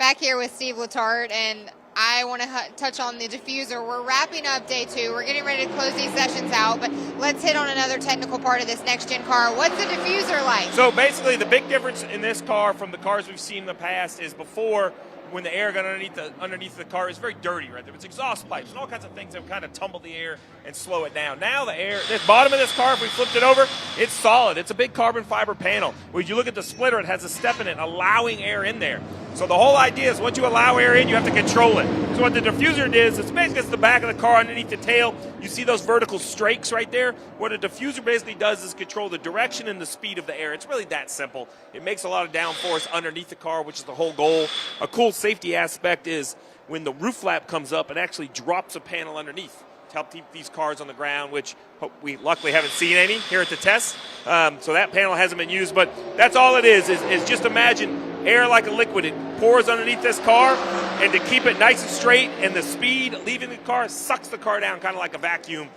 back here with Steve Letarte, and I want to touch on the diffuser. We're wrapping up day 2. We're getting ready to close these sessions out, but let's hit on another technical part of this next-gen car. What's the diffuser like? So basically, the big difference in this car from the cars we've seen in the past is before, when the air got underneath the car, it's very dirty, right? There was exhaust pipes and all kinds of things that would kind of tumble the air and slow it down. Now the air, the bottom of this car, if we flipped it over, it's solid. It's a big carbon fiber panel. When you look at the splitter, it has a step in it, allowing air in there. So the whole idea is once you allow air in, you have to control it. So what the diffuser is, it's basically the back of the car underneath the tail. You see those vertical strakes right there? What a diffuser basically does is control the direction and the speed of the air. It's really that simple. It makes a lot of downforce underneath the car, which is the whole goal. A cool safety aspect is when the roof flap comes up, it actually drops a panel underneath to help keep these cars on the ground, which we luckily haven't seen any here at the test. So that panel hasn't been used, but that's all it is just imagine air like a liquid. It pours underneath this car, and to keep it nice and straight, and the speed leaving the car sucks the car down kind of like a vacuum,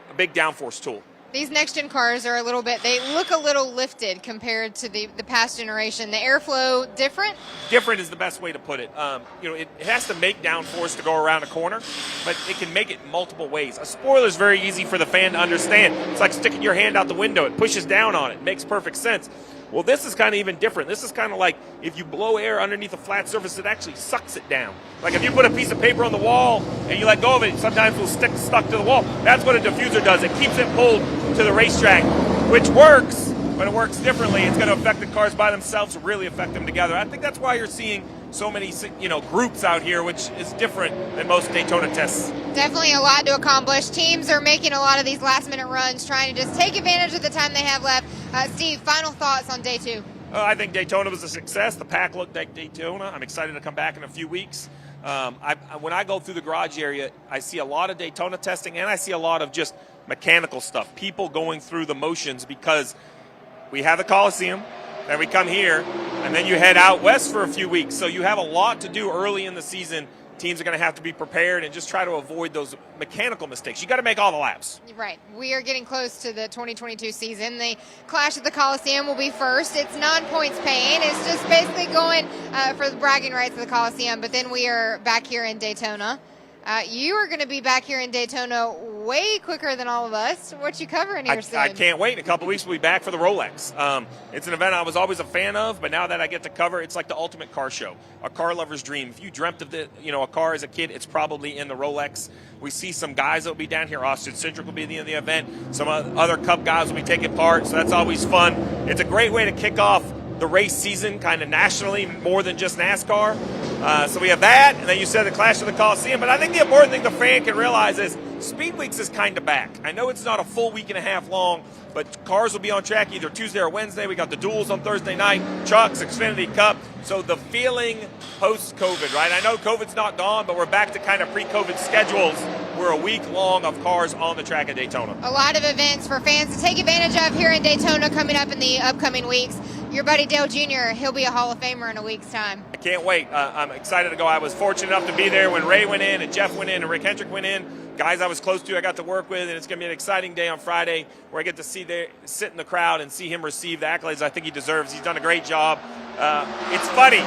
a big downforce tool. These next-gen cars are they look a little lifted compared to the past generation. The airflow different? Different is the best way to put it. It has to make downforce to go around a corner, but it can make it multiple ways. A spoiler is very easy for the fan to understand. It's like sticking your hand out the window. It pushes down on it. It makes perfect sense. Well, this is kind of even different. This is kind of like if you blow air underneath a flat surface, it actually sucks it down. Like if you put a piece of paper on the wall and you let go of it, sometimes it will stuck to the wall. That's what a diffuser does. It keeps it pulled to the racetrack, which works, but it works differently. It's going to affect the cars by themselves, really affect them together. I think that's why you're seeing so many, groups out here, which is different than most Daytona tests. Definitely a lot to accomplish. Teams are making a lot of these last-minute runs, trying to just take advantage of the time they have left. Steve, final thoughts on day 2? I think Daytona was a success. The pack looked like Daytona. I'm excited to come back in a few weeks. When I go through the garage area, I see a lot of Daytona testing, and I see a lot of just mechanical stuff, people going through the motions, because we have the Coliseum, then we come here, and then you head out west for a few weeks. So you have a lot to do early in the season. Teams are going to have to be prepared and just try to avoid those mechanical mistakes. You got to make all the laps. Right. We are getting close to the 2022 season. The Clash at the Coliseum will be first. It's non-points paying. It's just basically going for the bragging rights of the Coliseum. But then we are back here in Daytona. You are going to be back here in Daytona way quicker than all of us. What you covering here soon? I can't wait. In a couple of weeks, we'll be back for the Rolex. It's an event I was always a fan of, but now that I get to cover, it's like the ultimate car show, a car lover's dream. If you dreamt of a car as a kid, it's probably in the Rolex. We see some guys that will be down here. Austin Cindric will be in the event. Some other Cup guys will be taking part, so that's always fun. It's a great way to kick off the race season kind of nationally, more than just NASCAR. So we have that, and then you said the Clash of the Coliseum. But I think the important thing the fan can realize is Speed Weeks is kind of back. I know it's not a full week and a half long, but cars will be on track either Tuesday or Wednesday. We got the duels on Thursday night, trucks, Xfinity Cup. So the feeling post-COVID, right? I know COVID's not gone, but we're back to kind of pre-COVID schedules. We're a week long of cars on the track at Daytona. A lot of events for fans to take advantage of here in Daytona coming up in the upcoming weeks. Your buddy Dale Jr., he'll be a Hall of Famer in a week's time. I can't wait. I'm excited to go. I was fortunate enough to be there when Ray went in and Jeff went in and Rick Hendrick went in. Guys I was close to, I got to work with, and it's going to be an exciting day on Friday where I get to sit in the crowd and see him receive the accolades I think he deserves. He's done a great job. It's funny.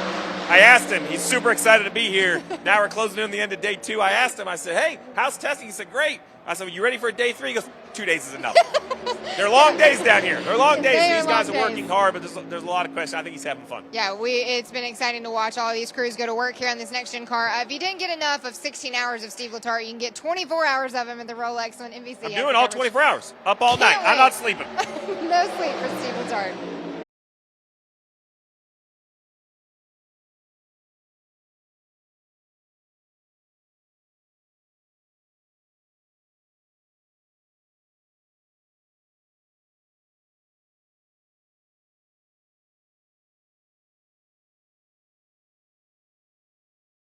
I asked him. He's super excited to be here. Now we're closing in on the end of day 2. I asked him. I said, hey, how's testing? He said, great. I said, well, you ready for day 3? He goes, 2 days is enough. They're long days down here. They're long days. These guys are working hard, but there's a lot of questions. I think he's having fun. Yeah, it's been exciting to watch all these crews go to work here on this next-gen car. If you didn't get enough of 16 hours of Steve Letarte, you can get 24 hours of him at the Rolex on NBC. I'm doing all 24 hours. Up all night. I'm not sleeping. No sleep for Steve Letarte.